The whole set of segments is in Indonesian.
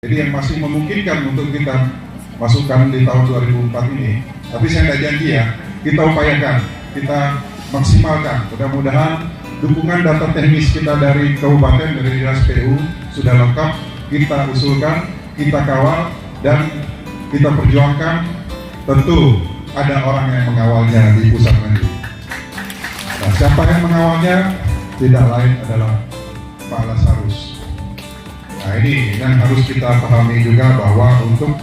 Jadi yang masih memungkinkan untuk kita masukkan di tahun 2004 ini, tapi saya tidak janji ya, kita upayakan, kita maksimalkan. Mudah-mudahan dukungan data teknis kita dari kabupaten, dari dinas PU sudah lengkap, kita usulkan, kita kawal, dan kita perjuangkan. Tentu ada orang yang mengawalnya di pusat nanti. Nah, siapa yang mengawalnya? Tidak lain adalah Pak Lasarus. Nah, ini yang harus kita pahami juga, bahwa untuk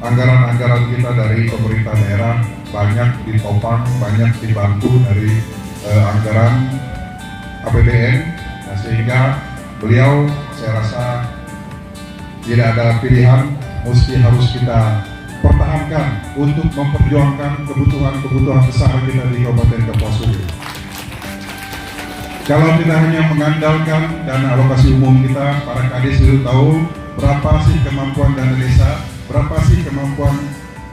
anggaran-anggaran kita dari pemerintah daerah banyak ditopang, banyak dibantu dari anggaran APBN. Nah, sehingga beliau, saya rasa tidak ada pilihan, mesti harus kita pertahankan untuk memperjuangkan kebutuhan besar kita di Kabupaten Kapuas Hulu. Kalau kita hanya mengandalkan dana alokasi umum kita, para kadis itu tahu berapa sih kemampuan dana desa, berapa sih kemampuan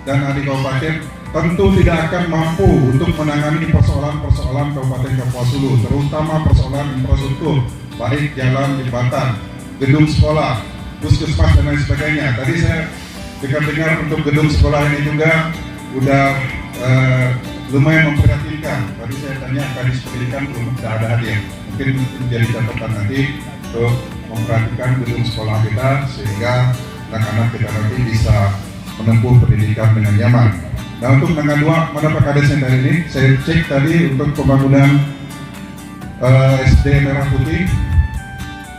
dana di kabupaten, tentu tidak akan mampu untuk menangani persoalan-persoalan Kabupaten Kapuas Hulu, terutama persoalan infrastruktur, baik jalan, jembatan, gedung sekolah, puskesmas dan lain sebagainya. Tadi saya dengar untuk gedung sekolah ini juga udah lumayan memprihatinkan. Tadi saya tanya kadis pendidikan, belum ada hadiah. Mungkin menjadi catatan nanti untuk memperhatikan gedung sekolah kita, sehingga anak-anak kita nanti bisa menempuh pendidikan dengan nyaman. Nah, untuk tanggal 2, mana Pak Kades yang dari ini? Saya cek tadi untuk pembangunan SD Merah Putih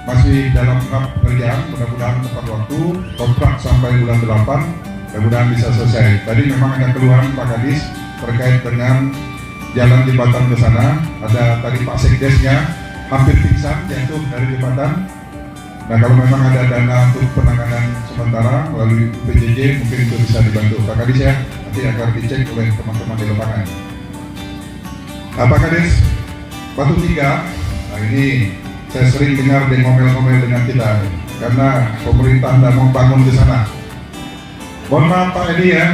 masih dalam tahap pekerjaan, mudah-mudahan tepat waktu, kontrak sampai bulan 8, mudah-mudahan bisa selesai. Tadi memang ada keluhan Pak Kadis terkait dengan jalan jembatan ke sana. Ada tadi Pak Sekdesnya hampir pingsan jatuh dari jembatan. Nah, kalau memang ada dana untuk penanganan sementara melalui PJJ, mungkin itu bisa dibantu Pak Kadis ya, nanti akan dicek oleh teman-teman di lapangan. Nah, Pak Kadis, Batu Tiga, nah ini saya sering dengar dia ngomel-ngomel dengan kita karena pemerintah tidak mau bangun di sana. Mohon maaf Pak Edi ya,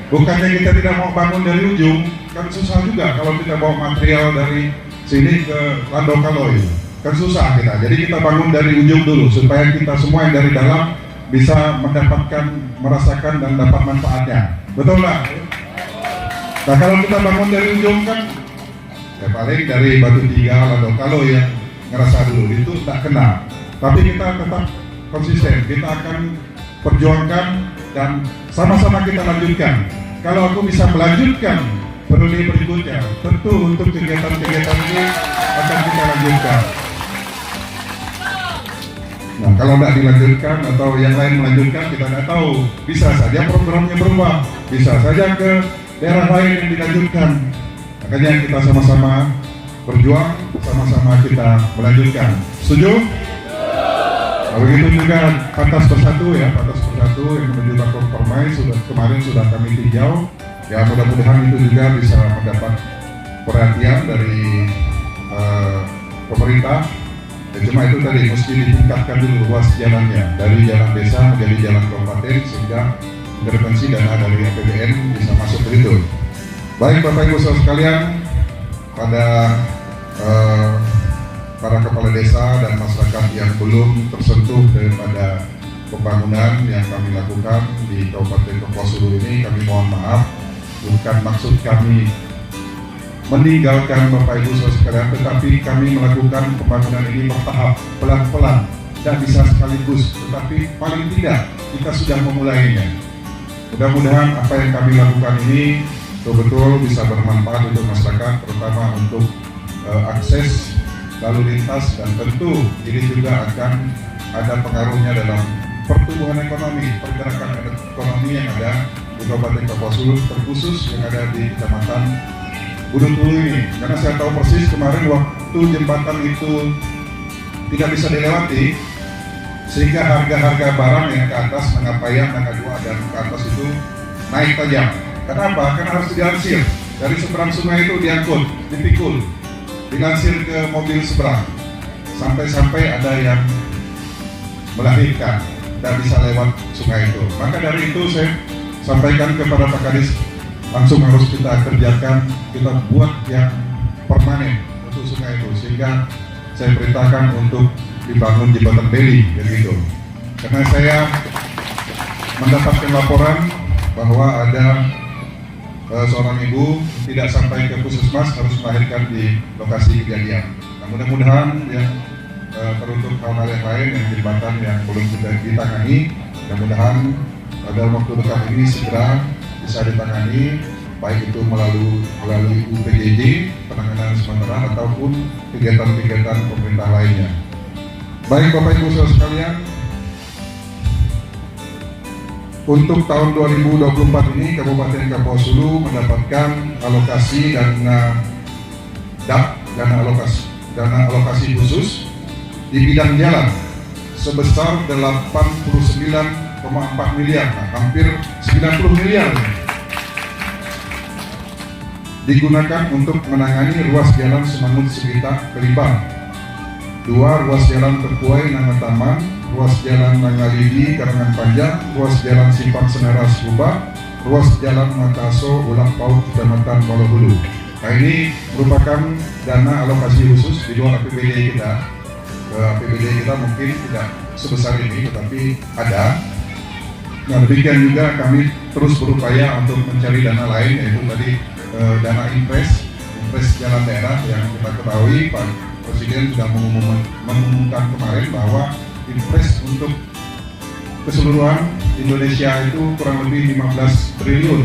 bukannya kita tidak mau bangun dari ujung, kan susah juga kalau kita bawa material dari sini ke Landokaloy, kan susah kita. Jadi kita bangun dari ujung dulu supaya kita semua yang dari dalam bisa mendapatkan, merasakan dan dapat manfaatnya. Betul nggak? Nah, kalau kita bangun dari ujung kan, ya paling dari Batu Tiga, Landokaloy yang ngerasa dulu, itu tak kena. Tapi kita tetap konsisten, kita akan perjuangkan dan sama-sama kita lanjutkan. Kalau aku bisa melanjutkan periode berikutnya, tentu untuk kegiatan-kegiatan ini akan kita lanjutkan. Nah, kalau tidak dilanjutkan atau yang lain melanjutkan, kita tidak tahu. Bisa saja programnya berubah, bisa saja ke daerah lain yang dilanjutkan. Makanya kita sama-sama berjuang, sama-sama kita melanjutkan. Setuju? Nah, begitu juga Pantas Bersatu ya, Pantas Bersatu yang menuju Bakor Permai kemarin sudah kami tinjau. Ya, mudah-mudahan itu juga bisa mendapat perhatian dari pemerintah. Ya, cuma itu tadi mesti ditingkatkan dulu ruas jalannya dari jalan desa menjadi jalan kabupaten, sehingga intervensi dana dari APBN bisa masuk ke situ. Baik Bapak Ibu saudara sekalian, pada para kepala desa dan masyarakat yang belum tersentuh daripada pembangunan yang kami lakukan di Kabupaten Kapuas Hulu ini, kami mohon maaf. Bukan maksud kami meninggalkan Bapak Ibu saudara sekalian, tetapi kami melakukan pembangunan ini bertahap, pelan-pelan, dan bisa sekaligus, tetapi paling tidak kita sudah memulainya. Mudah-mudahan apa yang kami lakukan ini betul-betul bisa bermanfaat untuk masyarakat, terutama untuk akses lalu lintas, dan tentu ini juga akan ada pengaruhnya dalam pertumbuhan ekonomi, pergerakan ekonomi yang ada di Kabupaten Kapuas Hulu, terkhusus yang ada di Kecamatan Gunung Hulu ini. Karena saya tahu persis kemarin waktu jembatan itu tidak bisa dilewati, sehingga harga-harga barang yang ke atas, Mangapayang, Mangga 2 dan ke atas itu naik tajam. Kenapa? Karena harus dilansir dari seberang sungai itu, diangkut, dipikul, dilansir ke mobil seberang, sampai-sampai ada yang melahirkan dan bisa lewat sungai itu. Maka dari itu saya sampaikan kepada Pak Kadis, langsung harus kita kerjakan, kita buat yang permanen untuk sungai itu, sehingga saya perintahkan untuk dibangun jembatan beli begitu. Karena saya mendapatkan laporan bahwa ada seorang ibu tidak sampai ke puskesmas, harus melahirkan di lokasi kejadian. Nah, mudah-mudahan ya teruntuk hal-hal yang lain yang jembatan yang belum kita ditangani, mudah-mudahan pada waktu dekat ini segera bisa ditangani, baik itu melalui UPJJ penanganan sementara ataupun kegiatan-kegiatan pemerintah lainnya. Baik Bapak Ibu saudara sekalian, untuk tahun 2024 ini Kabupaten Kapuas Hulu mendapatkan alokasi dana alokasi khusus di bidang jalan sebesar 89,4 miliar, hampir 90 miliar digunakan untuk menangani ruas jalan Semangut Segita Kelibang, 2 ruas jalan Terpuai Nangataman, ruas jalan Nangalidi Karangan Panjang, ruas jalan Simpang Senaras Subak, ruas jalan Makaso Ulang Paut Kecamatan Walohulu. Nah, ini merupakan dana alokasi khusus di luar APBD kita. APBD kita mungkin tidak sebesar ini, tetapi ada. Nah, demikian juga kami terus berupaya untuk mencari dana lain, yaitu tadi dana impres jalan daerah yang kita ketahui Pak Presiden sudah mengumumkan kemarin bahwa impres untuk keseluruhan Indonesia itu kurang lebih 15 triliun.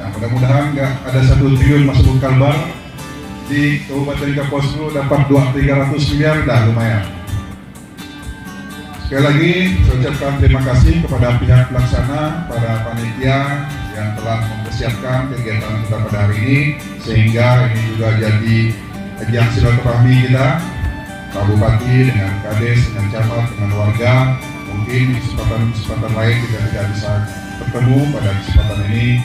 Nah, mudah-mudahan nggak ada 1 triliun masuk ke Kalbar, di Kabupaten Kapuas Hulu dapat 300 miliar, dah lumayan. Sekali lagi saya ucapkan terima kasih kepada pihak pelaksana, para panitia yang telah mempersiapkan kegiatan kita pada hari ini, sehingga ini juga jadi ajang silaturahmi kita, Pak Bupati dengan Kades, dengan camat, dengan warga. Mungkin di kesempatan lain kita tidak bisa bertemu, pada kesempatan ini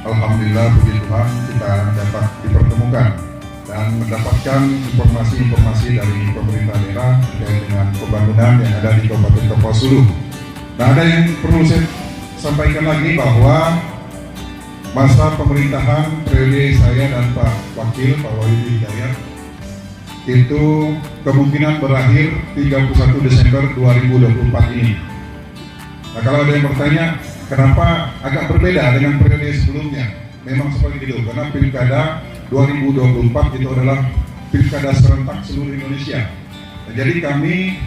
alhamdulillah puji Tuhan kita dapat dipertemukan dan mendapatkan informasi-informasi dari pemerintah daerah terkait dengan pembangunan yang ada di Kabupaten Kapuas Hulu. Nah, ada yang perlu saya sampaikan lagi bahwa masa pemerintahan periode saya dan Pak Wakil, Pak Wahyudi Hidayat, itu kemungkinan berakhir 31 Desember 2024 ini. Nah, kalau ada yang bertanya, kenapa agak berbeda dengan periode sebelumnya? Memang seperti itu, karena Pilkada 2024 itu adalah Pilkada serentak seluruh Indonesia. Nah, jadi kami,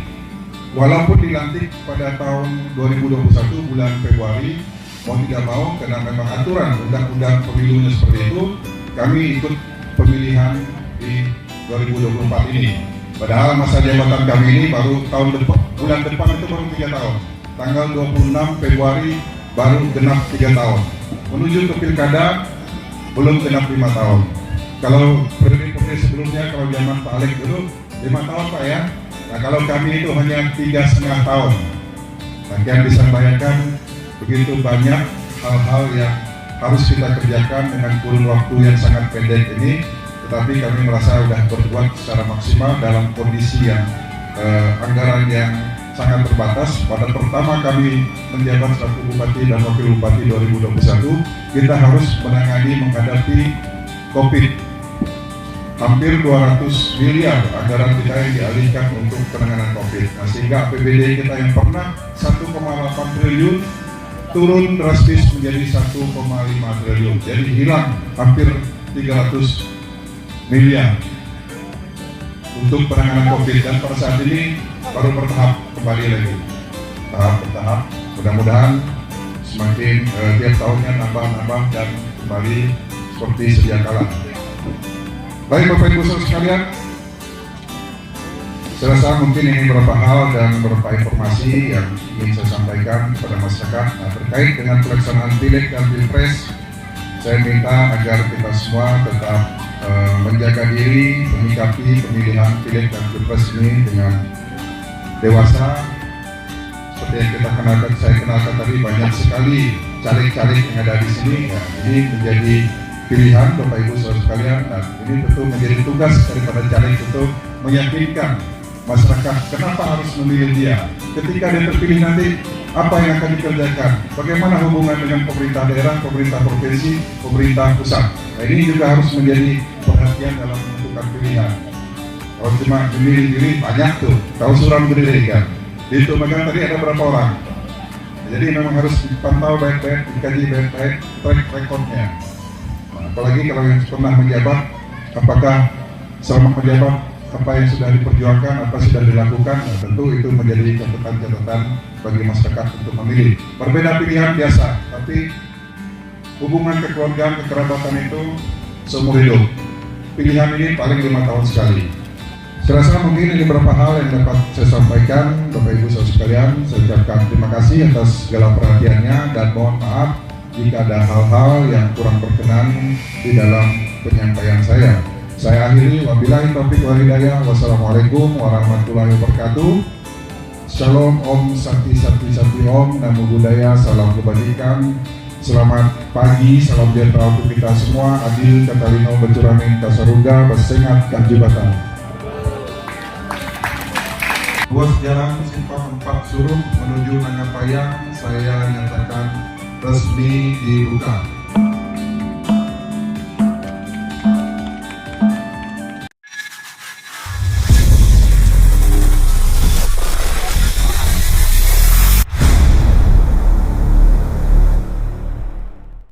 walaupun dilantik pada tahun 2021 bulan Februari, mau tidak mau, karena memang aturan undang-undang pemilunya seperti itu, kami ikut pemilihan di 2024 ini. Padahal masa jabatan kami ini baru bulan depan itu baru 3 tahun. Tanggal 26 Februari baru genap 3 tahun. Menuju ke pilkada belum genap 5 tahun. Kalau periode sebelumnya, kalau zaman Pak Alek dulu 5 tahun Pak ya. Nah, kalau kami itu hanya 3,5 tahun. Nah, yang bisa bayangkan begitu banyak hal-hal yang harus kita kerjakan dengan kurun waktu yang sangat pendek ini, tetapi kami merasa sudah berbuat secara maksimal dalam kondisi yang anggaran yang sangat terbatas. Pada pertama kami menjabat selaku Bupati dan Wakil Bupati 2021, kita harus menghadapi COVID. Hampir 200 miliar anggaran kita yang dialihkan untuk penanganan COVID. Nah, sehingga APBD kita yang pernah 1,8 triliun turun drastis menjadi 1,5 triliun. Jadi hilang hampir 300 miliar untuk penanganan COVID, dan pada saat ini baru bertahap kembali lagi. Tahap bertahap, mudah-mudahan semakin tiap tahunnya nambah dan kembali seperti sedia kala. Baik Bapak Ibu saudara sekalian, saya rasa mungkin ini beberapa hal dan beberapa informasi yang ingin saya sampaikan kepada masyarakat. Nah, terkait dengan pelaksanaan Pileg dan Pilpres, saya minta agar kita semua tetap menjaga diri, menyikapi pemilihan Pileg dan Pilpres ini dengan dewasa. Seperti yang saya kenalkan tadi, banyak sekali caleg-caleg yang ada di sini. Ya, ini menjadi pilihan Bapak Ibu saudara sekalian, dan ini tentu menjadi tugas daripada caleg untuk meyakinkan masyarakat kenapa harus memilih dia. Ketika dia terpilih nanti, apa yang akan dikerjakan, bagaimana hubungan dengan pemerintah daerah, pemerintah provinsi, pemerintah pusat. Nah, ini juga harus menjadi perhatian dalam menentukan pilihan. Kalau cuma memilih diri, banyak tuh, tahu suram gede kan. Itu maka tadi ada berapa orang? Jadi memang harus dipantau baik-baik, dikaji baik-baik track recordnya. Nah, apalagi kalau yang pernah menjabat, apakah selama menjabat apa yang sudah diperjuangkan, apa sudah dilakukan, nah, tentu itu menjadi catatan-catatan bagi masyarakat untuk memilih. Berbeda pilihan biasa, tapi hubungan kekeluargaan, kekerabatan itu seumur hidup. Pilihan ini paling 5 tahun sekali. Saya rasa mungkin ini beberapa hal yang dapat saya sampaikan, Bapak Ibu Saudara sekalian. Saya ucapkan terima kasih atas segala perhatiannya dan mohon maaf jika ada hal-hal yang kurang berkenan di dalam penyampaian saya. Saya akhiri, wabillahi taufiq wal hidayah. Wassalamualaikum warahmatullahi wabarakatuh. Shalom, Om Santi Santi Santi Om, Namo Buddhaya, salam kebajikan. Selamat pagi, salam sejahtera untuk kita semua. Adil Katalino Becuraning Tasaruga, Bersengat Kanjibatan. Ruas jalan simpang 4 Suruh menuju Nangapayang saya nyatakan resmi dibuka.